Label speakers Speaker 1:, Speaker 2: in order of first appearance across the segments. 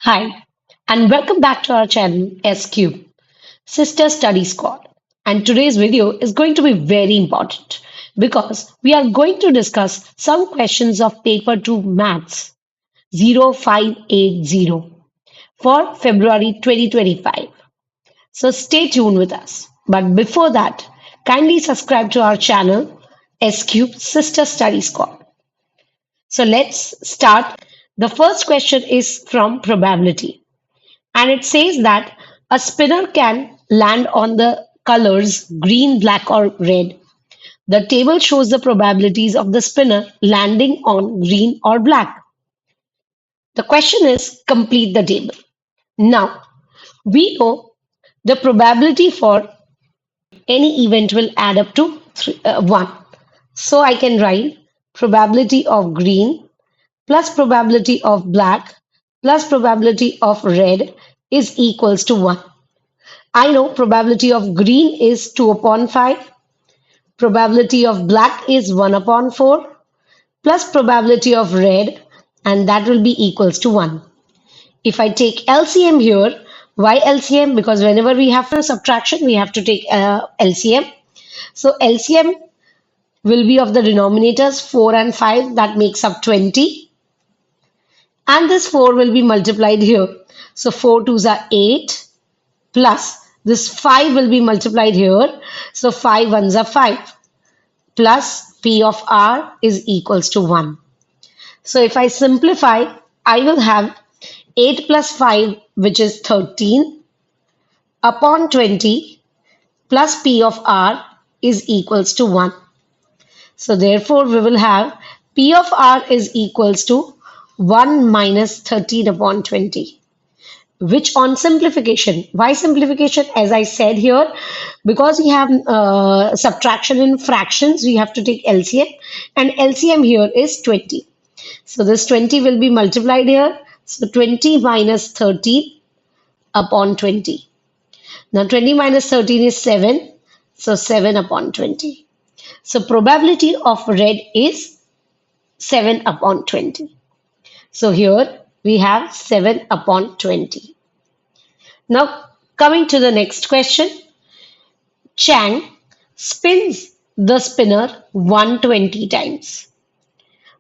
Speaker 1: Hi, and welcome back to our channel SQ Sister Study Squad. And today's video is going to be very important because we are going to discuss some questions of paper 2 maths 0580 for February 2025. So stay tuned with us. But before that, kindly subscribe to our channel SQ Sister Study Squad. So let's start. The first question is from probability. And it says that a spinner can land on the colors green, black, or red. The table shows the probabilities of the spinner landing on green or black. The question is complete the table. Now, we know the probability for any event will add up to 1. So I can write probability of green plus probability of black plus probability of red is equals to 1. I know probability of green is 2 upon 5, probability of black is 1 upon 4, plus probability of red, and that will be equals to 1. If I take LCM here, why LCM? Because whenever we have a subtraction, we have to take LCM. So LCM will be of the denominators 4 and 5, that makes up 20. And this 4 will be multiplied here. So 4 twos are 8 plus this 5 will be multiplied here. So 5 ones are 5 plus P of R is equals to 1. So if I simplify, I will have 8 plus 5, which is 13, upon 20 plus P of R is equals to 1. So therefore, we will have P of R is equals to 1 minus 13 upon 20. Which on simplification. Why simplification? As I said here, because we have subtraction in fractions, we have to take LCM, and LCM here is 20. So this 20 will be multiplied here. So 20 minus 13 upon 20. Now 20 minus 13 is 7. So 7 upon 20. So probability of red is 7 upon 20. So here we have 7 upon 20. Now, coming to the next question. Chang spins the spinner 120 times.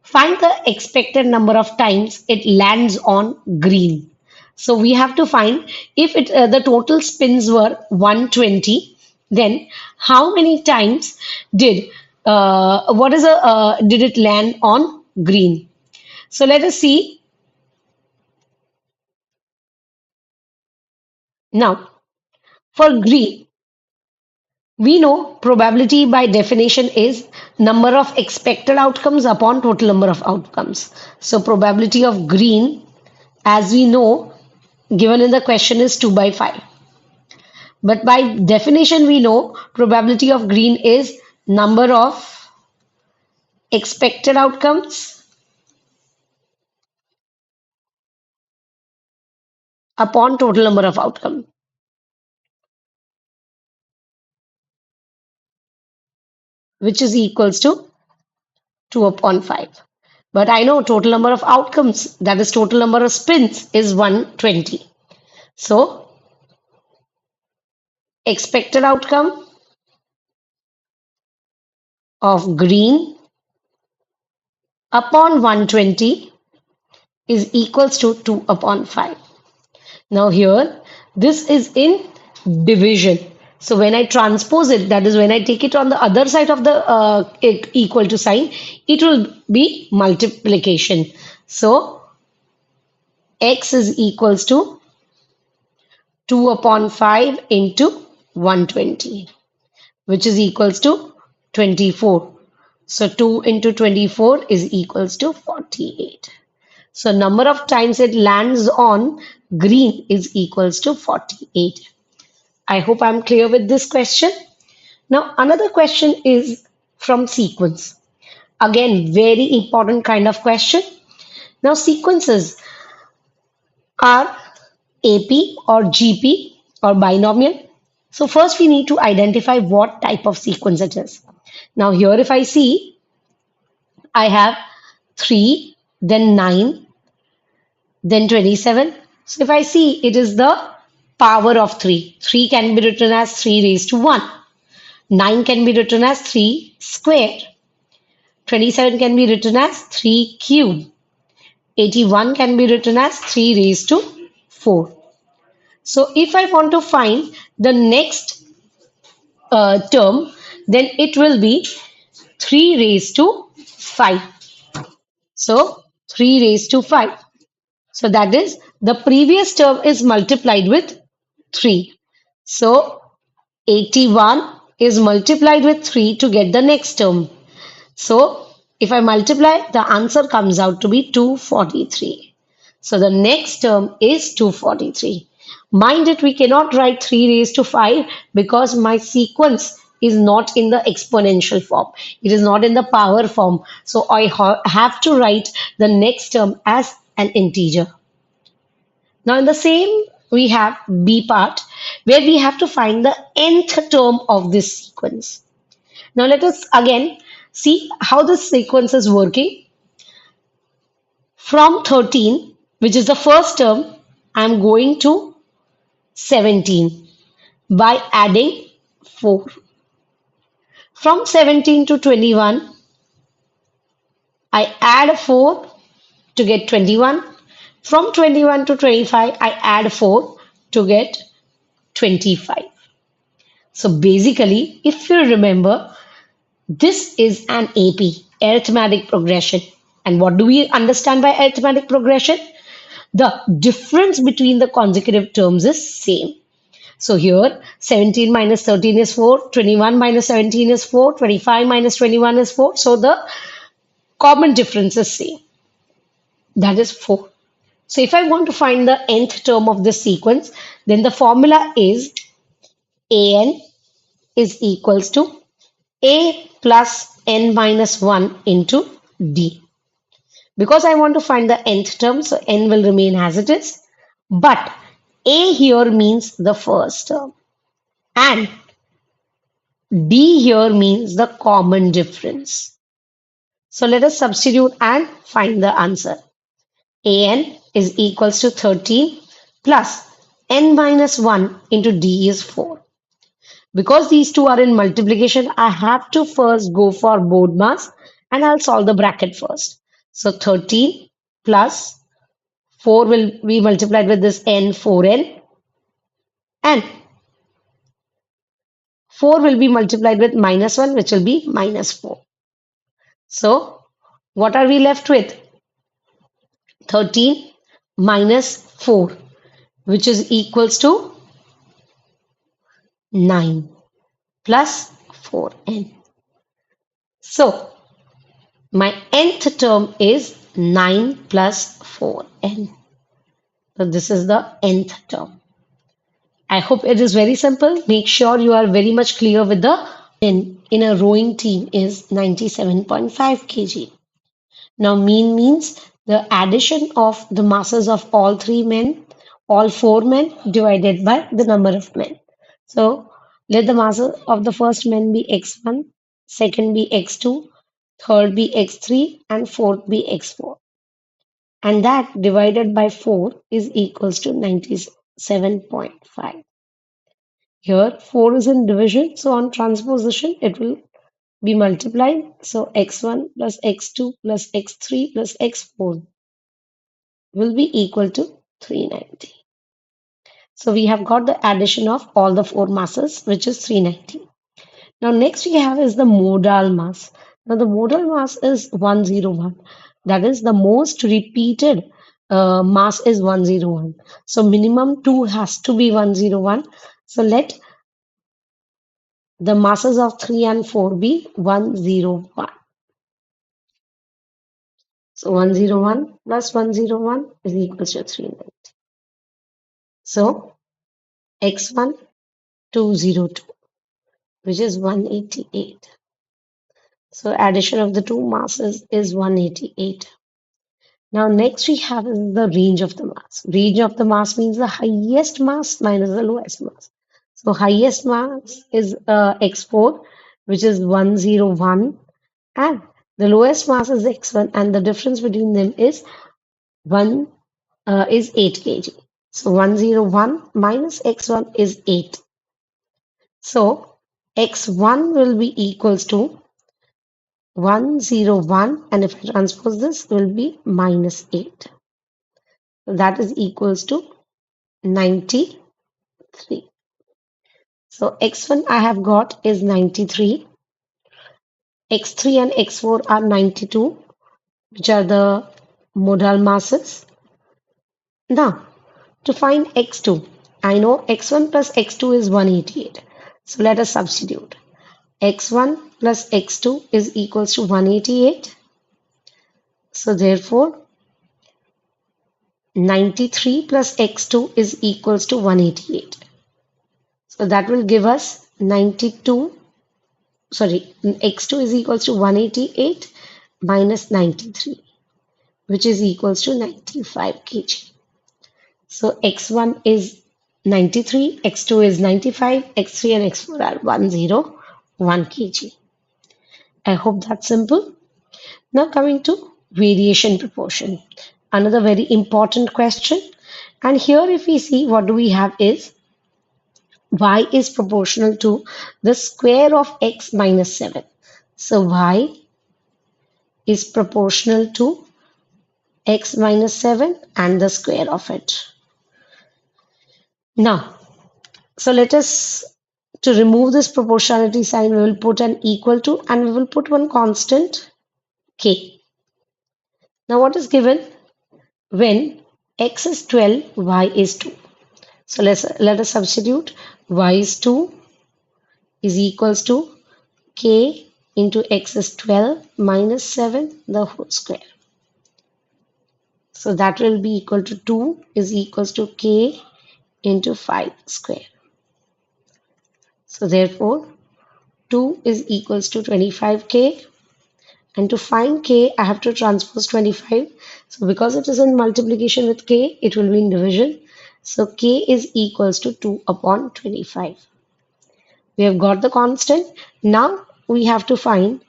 Speaker 1: Find the expected number of times it lands on green. So we have to find if the total spins were 120, then how many times did did it land on green? So let us see. Now, for green, we know probability by definition is number of expected outcomes upon total number of outcomes. So probability of green, as we know, given in the question is 2 by 5. But by definition, we know probability of green is number of expected outcomes upon total number of outcome, which is equals to 2 upon 5. But I know total number of outcomes, that is total number of spins, is 120. So expected outcome of green upon 120 is equals to 2 upon 5. Now here, this is in division. So when I transpose it, that is when I take it on the other side of the equal to sign, it will be multiplication. So x is equals to 2 upon 5 into 120, which is equals to 24. So 2 into 24 is equals to 48. So number of times it lands on green is equals to 48. I hope I'm clear with this question. Now another question is from sequence. Again, very important kind of question. Now sequences are AP or GP or binomial. So first we need to identify what type of sequence it is. Now here if I see, I have 3, then 9, then 27. So if I see, it is the power of 3. 3 can be written as 3 raised to 1. 9 can be written as 3 square. 27 can be written as 3 cube. 81 can be written as 3 raised to 4. So if I want to find the next term, then it will be 3 raised to 5. So 3 raised to 5. So that is the previous term is multiplied with 3. So 81 is multiplied with 3 to get the next term. So if I multiply, the answer comes out to be 243. So the next term is 243. Mind it, we cannot write 3 raised to 5 because my sequence is not in the exponential form. It is not in the power form. So I have to write the next term as an integer. Now in the same, we have B part where we have to find the nth term of this sequence. Now let us again see how this sequence is working. From 13, which is the first term, I am going to 17 by adding 4. From 17 to 21, I add 4 to get 21. From 21 to 25, I add 4 to get 25. So basically, if you remember, this is an AP, arithmetic progression. And what do we understand by arithmetic progression? The difference between the consecutive terms is same. So here 17 minus 13 is 4, 21 minus 17 is 4, 25 minus 21 is 4. So the common difference is same. That is 4. So if I want to find the nth term of this sequence, then the formula is an is equals to a plus n minus 1 into d. Because I want to find the nth term, so n will remain as it is. But a here means the first term and d here means the common difference. So let us substitute and find the answer. An is equals to 13 plus n minus 1 into d is 4. Because these two are in multiplication, I have to first go for board mass and I'll solve the bracket first. So 13 plus 4 will be multiplied with this n 4n and 4 will be multiplied with minus 1 which will be minus 4. So what are we left with? 13 minus 4 which is equals to 9 plus 4n. So my nth term is 9 plus 4n. So this is the nth term. I hope it is very simple. Make sure you are very much clear with the in a rowing team is 97.5 kg. Now mean means the addition of the masses of all three men, all four men divided by the number of men. So let the mass of the first man be x1, second be x2, third be x3 and fourth be x4. And that divided by 4 is equals to 97.5. Here 4 is in division, so on transposition it will be multiplied. So x1 plus x2 plus x3 plus x4 will be equal to 390. So we have got the addition of all the four masses, which is 390. Now next we have is the modal mass. Now the modal mass is 101. That is the most repeated mass is 101. So minimum 2 has to be 101. So let the masses of 3 and 4 be 101. So 101 plus 101 is equals to 390. So x1 202, which is 188. So addition of the two masses is 188. Now next we have is the range of the mass. Range of the mass means the highest mass minus the lowest mass. So highest mass is x4, which is 101, and the lowest mass is x1, and the difference between them is 8 kg. So 101 minus x1 is 8. So x1 will be equals to 101, and if I transpose this, it will be minus 8. So that is equals to 93. So x1 I have got is 93. X3 and x4 are 92, which are the modal masses. Now, to find x2, I know x1 plus x2 is 188. So let us substitute. X1 plus x2 is equals to 188. So therefore, 93 plus x2 is equals to 188. So that will give us 92, sorry, x2 is equals to 188 minus 93, which is equals to 95 kg. So x1 is 93, x2 is 95, x3 and x4 are 101 kg. I hope that's simple. Now coming to variation proportion. Another very important question. And here if we see what do we have is y is proportional to the square of x minus 7. So y is proportional to x minus 7 and the square of it. Now, so let us, to remove this proportionality sign, we will put an equal to and we will put one constant k. Now what is given? When x is 12, y is 2. So let us substitute. Y is 2 is equals to k into x is 12 minus 7 the whole square. So that will be equal to 2 is equals to k into 5 square. So therefore 2 is equals to 25k, and to find k I have to transpose 25. So because it is in multiplication with k, it will be in division. So k is equals to 2 upon 25. We have got the constant. Now we have to find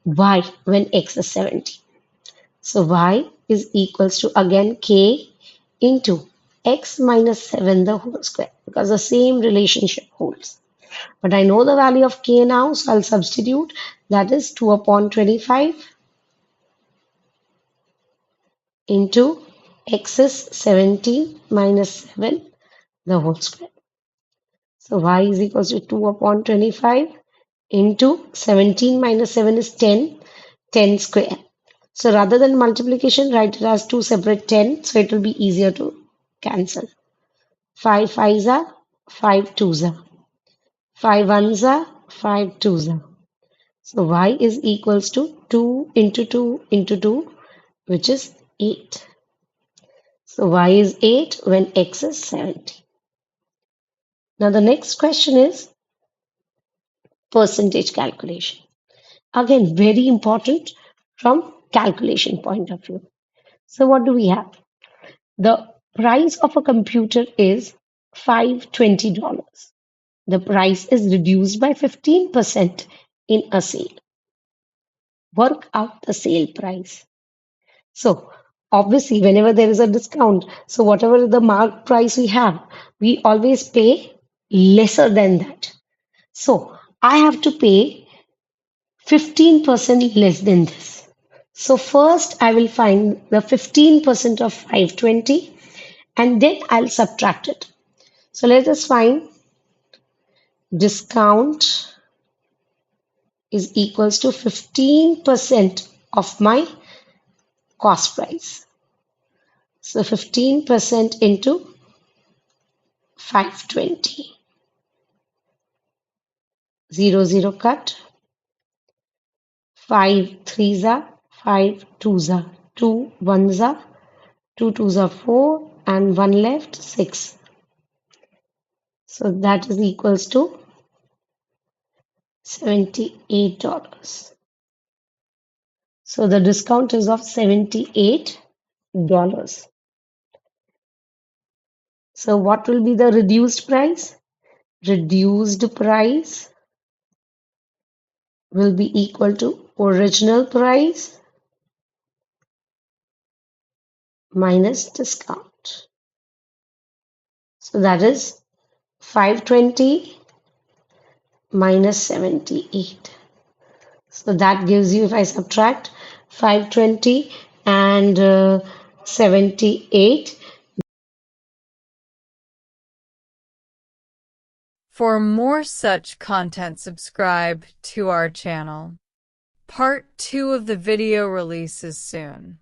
Speaker 1: y when x is 70. So y is equals to again k into x minus 7 the whole square, because the same relationship holds. But I know the value of k now, so I'll substitute. That is 2 upon 25 into x is 70 minus 7 the whole square. So y is equals to 2 upon 25 into 17 minus 7 is 10, 10 square. So rather than multiplication, write it as two separate 10, so it will be easier to cancel. 5 5s are 5 2s are 5 1s are 5 2s are. So y is equals to 2 into 2 into 2, which is 8. So y is 8 when x is 70. Now the next question is percentage calculation. Again, very important from calculation point of view. So what do we have? The price of a computer is $520. The price is reduced by 15% in a sale. Work out the sale price. So obviously, whenever there is a discount, so whatever the mark price we have, we always pay lesser than that. So I have to pay 15% less than this. So first I will find the 15% of 520 and then I'll subtract it. So let us find discount is equals to 15% of my cost price. So 15% into 520. 0 0 cut. 5 threes are 5 twos are 2 ones are 2 twos are 4 and 1 left 6. So that is equals to $78. So the discount is of $78. So what will be the reduced price? Reduced price will be equal to original price minus discount. So that is 520 minus 78. So that gives you, if I subtract 520 and 78.
Speaker 2: For more such content, subscribe to our channel. Part 2 of the video releases soon.